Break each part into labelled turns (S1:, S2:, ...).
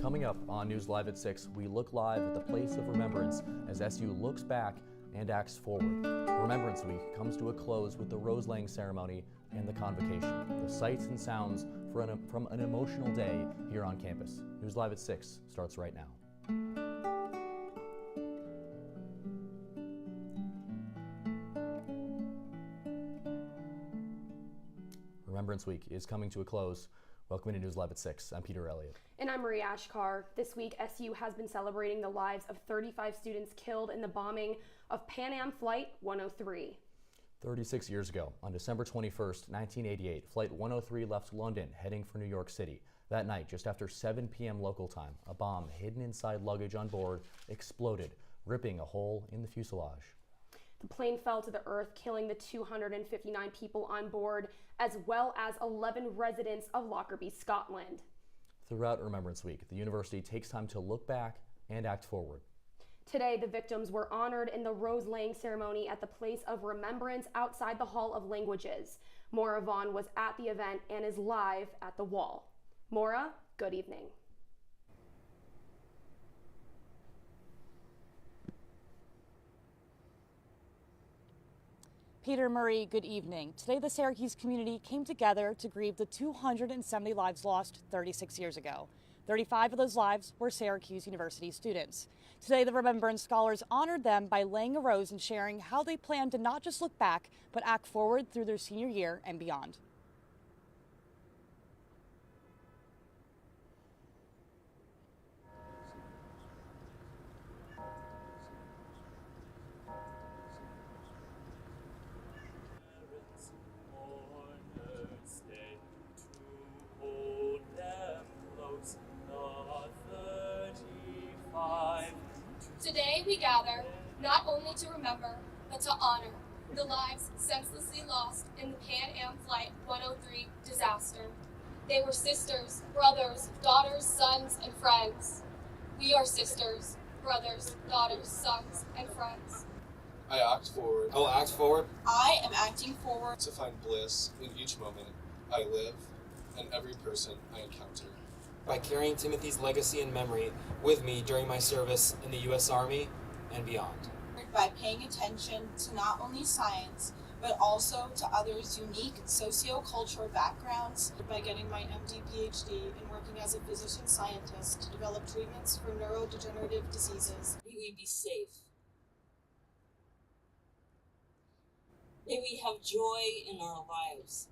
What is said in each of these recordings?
S1: Coming up on News Live at 6, we look live at the place of remembrance as SU looks back and acts forward. Remembrance Week comes to a close with the rose-laying ceremony and the convocation, the sights and sounds from an emotional day here on campus. News Live at 6 starts right now. Remembrance Week is coming to a close. Welcome to News Live at 6. I'm Peter Elliott.
S2: And I'm Marie Achkar. This week, SU has been celebrating the lives of 35 students killed in the bombing of Pan Am Flight 103. 36
S1: years ago, on December 21st, 1988, Flight 103 left London heading for New York City. That night, just after 7 p.m. local time, a bomb hidden inside luggage on board exploded, ripping a hole in the fuselage.
S2: The plane fell to the earth, killing the 259 people on board, as well as 11 residents of Lockerbie, Scotland.
S1: Throughout Remembrance Week, the university takes time to look back and act forward.
S2: Today, the victims were honored in the rose-laying ceremony at the place of remembrance outside the Hall of Languages. Maura Vaughn was at the event and is live at the wall. Maura, good evening.
S3: Peter, Marie, good evening. Today, the Syracuse community came together to grieve the 270 lives lost 36 years ago. 35 of those lives were Syracuse University students. Today, the Remembrance Scholars honored them by laying a rose and sharing how they plan to not just look back, but act forward through their senior year and beyond.
S4: Today we gather not only to remember, but to honor the lives senselessly lost in the Pan Am Flight 103 disaster. They were sisters, brothers, daughters, sons, and friends. We are sisters, brothers, daughters, sons, and friends.
S5: I act forward. I'll act forward.
S6: I am acting forward
S5: to find bliss in each moment I live and every person I encounter.
S7: By carrying Timothy's legacy and memory with me during my service in the U.S. Army and beyond.
S6: By paying attention to not only science, but also to others' unique socio-cultural backgrounds. By getting my MD PhD and working as a physician-scientist to develop treatments for neurodegenerative diseases.
S8: May we be safe. May we have joy in our lives.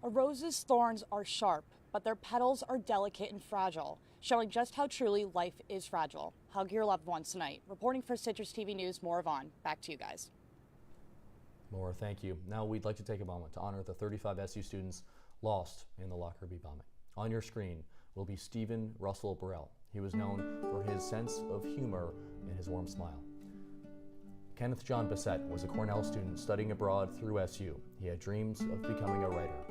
S3: A rose's thorns are sharp, but their petals are delicate and fragile, showing just how truly life is fragile. Hug your loved ones tonight. Reporting for Citrus TV News, Maura Vaughn. Back to you guys.
S1: Maura, thank you. Now we'd like to take a moment to honor the 35 SU students lost in the Lockerbie bombing. On your screen will be Stephen Russell Burrell. He was known for his sense of humor and his warm smile. Kenneth John Bissett was a Cornell student studying abroad through SU. He had dreams of becoming a writer.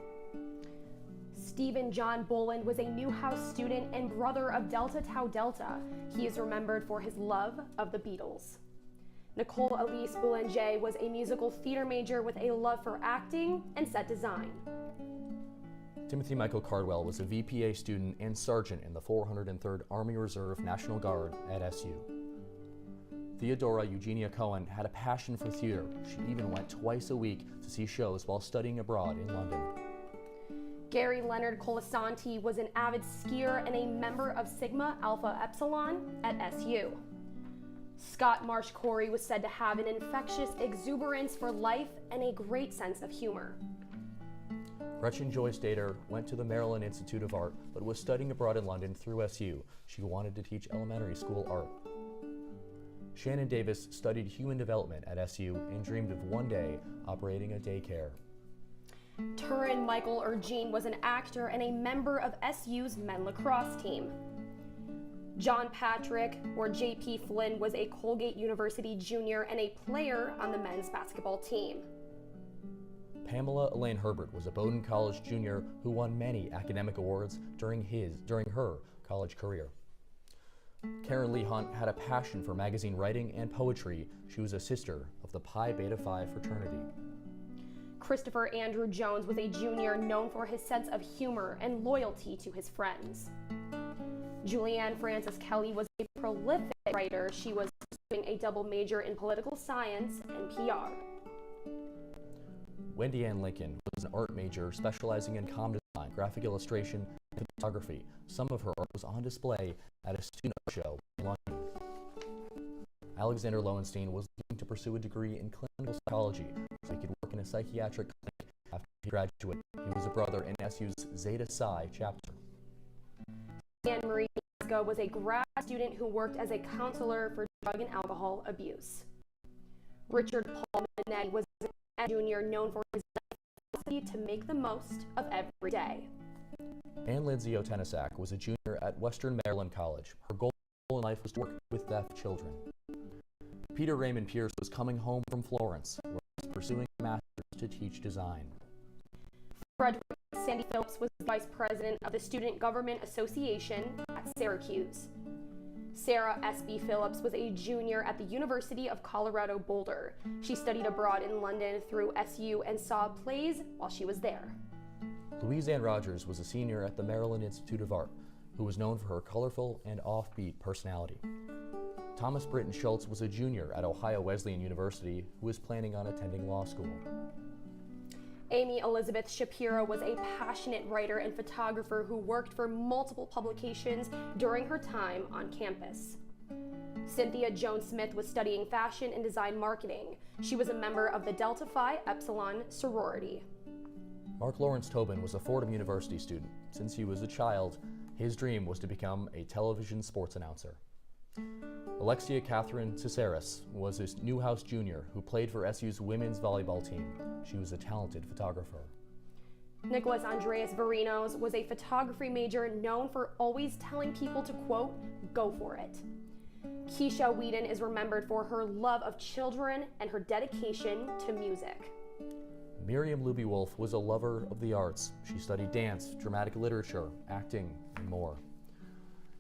S2: Stephen John Boland was a Newhouse student and brother of Delta Tau Delta. He is remembered for his love of the Beatles. Nicole Elise Boulanger was a musical theater major with a love for acting and set design.
S1: Timothy Michael Cardwell was a VPA student and sergeant in the 403rd Army Reserve National Guard at SU. Theodora Eugenia Cohen had a passion for theater. She even went twice a week to see shows while studying abroad in London.
S2: Gary Leonard Colasanti was an avid skier and a member of Sigma Alpha Epsilon at SU. Scott Marsh Corey was said to have an infectious exuberance for life and a great sense of humor.
S1: Gretchen Joyce Dater went to the Maryland Institute of Art, but was studying abroad in London through SU. She wanted to teach elementary school art. Shannon Davis studied human development at SU and dreamed of one day operating a daycare.
S2: Turin Michael Ergene was an actor and a member of SU's men lacrosse team. John Patrick, or J.P. Flynn, was a Colgate University junior and a player on the men's basketball team.
S1: Pamela Elaine Herbert was a Bowdoin College junior who won many academic awards during her college career. Karen Lee Hunt had a passion for magazine writing and poetry. She was a sister of the Pi Beta Phi fraternity.
S2: Christopher Andrew Jones was a junior known for his sense of humor and loyalty to his friends. Julianne Frances Kelly was a prolific writer. She was pursuing a double major in political science and PR.
S1: Wendy Ann Lincoln was an art major specializing in comm design, graphic illustration, and photography. Some of her art was on display at a student art show in London. Alexander Lowenstein was looking to pursue a degree in clinical psychology so he could work in a psychiatric clinic after he graduated. He was a brother in SU's Zeta Psi chapter.
S2: Anne Marie Glasgow was a grad student who worked as a counselor for drug and alcohol abuse. Richard Paul Minetti was a junior known for his ability to make the most of every day.
S1: Ann Lindsay Otenisak was a junior at Western Maryland College. Her goal in life was to work with deaf children. Peter Raymond Pierce was coming home from Florence, where he was pursuing a master's to teach design.
S2: Frederick Sandy Phillips was vice president of the Student Government Association at Syracuse. Sarah S.B. Phillips was a junior at the University of Colorado Boulder. She studied abroad in London through SU and saw plays while she was there.
S1: Louise Ann Rogers was a senior at the Maryland Institute of Art, who was known for her colorful and offbeat personality. Thomas Britton Schultz was a junior at Ohio Wesleyan University who was planning on attending law school.
S2: Amy Elizabeth Shapiro was a passionate writer and photographer who worked for multiple publications during her time on campus. Cynthia Jones Smith was studying fashion and design marketing. She was a member of the Delta Phi Epsilon sorority.
S1: Mark Lawrence Tobin was a Fordham University student. Since he was a child, his dream was to become a television sports announcer. Alexia Catherine Ciceres was a Newhouse junior who played for SU's women's volleyball team. She was a talented photographer.
S2: Nicholas Andreas Varinos was a photography major known for always telling people to, quote, go for it. Keisha Whedon is remembered for her love of children and her dedication to music.
S1: Miriam Luby Wolf was a lover of the arts. She studied dance, dramatic literature, acting, and more.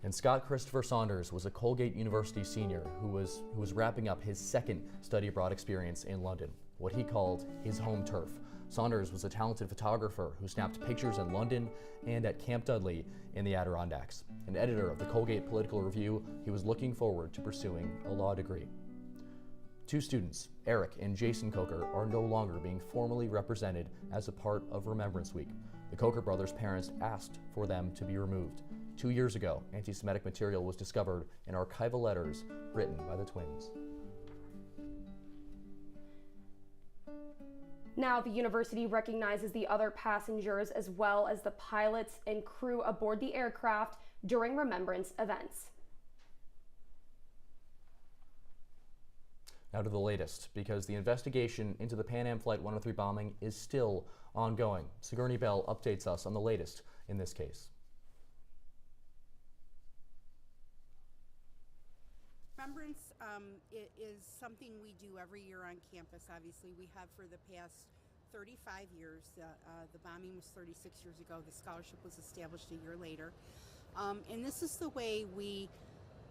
S1: And Scott Christopher Saunders was a Colgate University senior who was wrapping up his second study abroad experience in London, what he called his home turf. Saunders was a talented photographer who snapped pictures in London and at Camp Dudley in the Adirondacks. An editor of the Colgate Political Review, he was looking forward to pursuing a law degree. Two students, Eric and Jason Coker, are no longer being formally represented as a part of Remembrance Week. The Coker brothers' parents asked for them to be removed. 2 years ago, anti-Semitic material was discovered in archival letters written by the twins.
S2: Now, the university recognizes the other passengers as well as the pilots and crew aboard the aircraft during Remembrance events.
S1: Now to the latest, because the investigation into the Pan Am Flight 103 bombing is still ongoing. Sigourney Bell updates us on the latest in this case.
S9: Remembrance it is something we do every year on campus. Obviously, we have for the past 35 years. The bombing was 36 years ago. The scholarship was established a year later. And this is the way we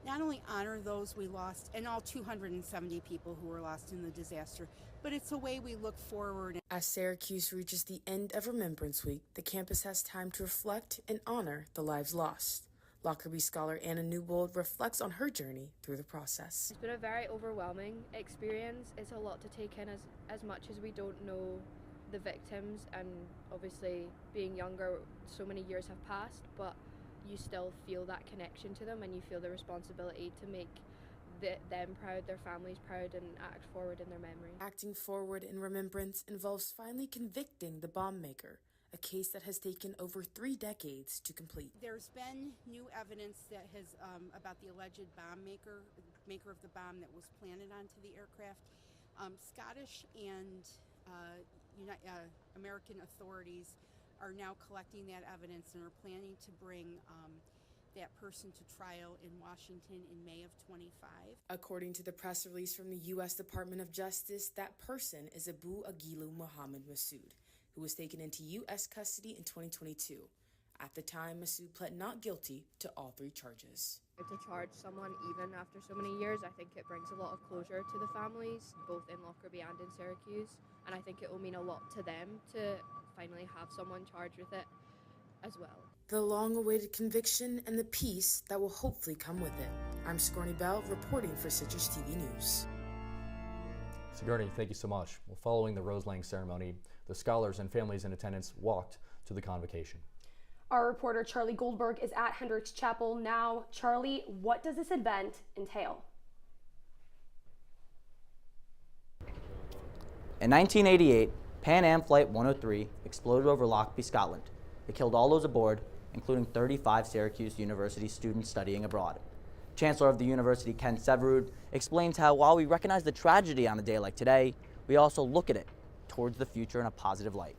S9: not only honor those we lost and all 270 people who were lost in the disaster, but it's a way we look forward.
S10: As Syracuse reaches the end of Remembrance Week, the campus has time to reflect and honor the lives lost. Lockerbie scholar Anna Newbold reflects on her journey through the process.
S11: It's been a very overwhelming experience. It's a lot to take in as much as we don't know the victims, and obviously being younger, so many years have passed, but you still feel that connection to them and you feel the responsibility to make them proud, their families proud, and act forward in their memory.
S10: Acting forward in remembrance involves finally convicting the bomb maker, a case that has taken over 3 decades to complete.
S9: There's been new evidence that has about the alleged maker of the bomb that was planted onto the aircraft. Scottish and American authorities are now collecting that evidence and are planning to bring that person to trial in Washington in May of 25.
S10: According to the press release from the U.S. Department of Justice, that person is Abu Agilu Mohammed Massoud, who was taken into U.S. custody in 2022. At the time, Massoud pled not guilty to all 3 charges.
S11: To charge someone even after so many years, I think it brings a lot of closure to the families, both in Lockerbie and in Syracuse, and I think it will mean a lot to them to finally have someone charged with it as well.
S10: the long-awaited conviction and the peace that will hopefully come with it. I'm Sigourney Bell, reporting for Citrus TV News.
S1: Sigourney, thank you so much. Well, following the rose-laying ceremony, the scholars and families in attendance walked to the convocation.
S2: Our reporter Charlie Goldberg is at Hendricks Chapel now. Charlie, what does this event entail?
S12: In 1988, Pan Am Flight 103 exploded over Lockerbie, Scotland. It killed all those aboard, including 35 Syracuse University students studying abroad. Chancellor of the university, Ken Severud, explains how while we recognize the tragedy on a day like today, we also look at it towards the future in a positive light.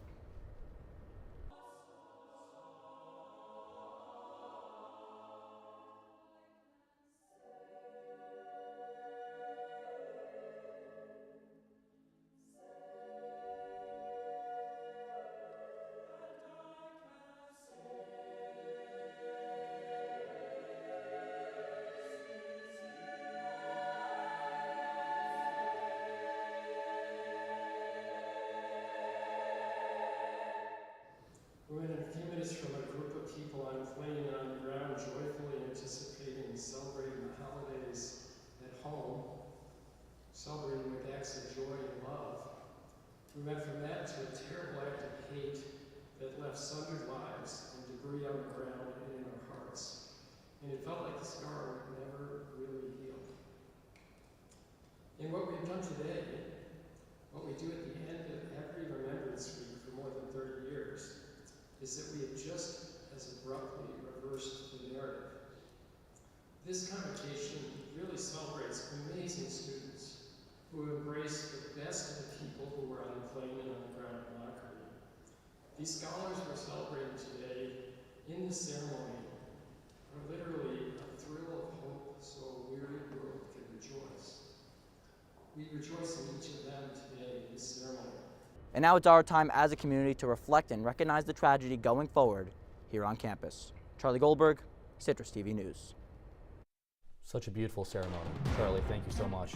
S13: We're in a few minutes from a group of people on a plane and on the ground, joyfully anticipating and celebrating the holidays at home, celebrating with acts of joy and love. We went from that to a terrible act of hate that left sundered lives and debris on the ground and in our hearts. And it felt like the scar never really healed. And what we've done today, what we do at the end of every Remembrance Week for more than 30 years, is that we have just as abruptly reversed the narrative. This convocation really celebrates amazing students who embrace the best of the people who were on the plane and on the ground in Lockerbie. These scholars we're celebrating today in this ceremony are literally a thrill of hope so a weary world can rejoice. We rejoice in each of them today in this ceremony.
S12: And now it's our time as a community to reflect and recognize the tragedy going forward here on campus. Charlie Goldberg, Citrus TV News.
S1: Such a beautiful ceremony. Charlie, thank you so much.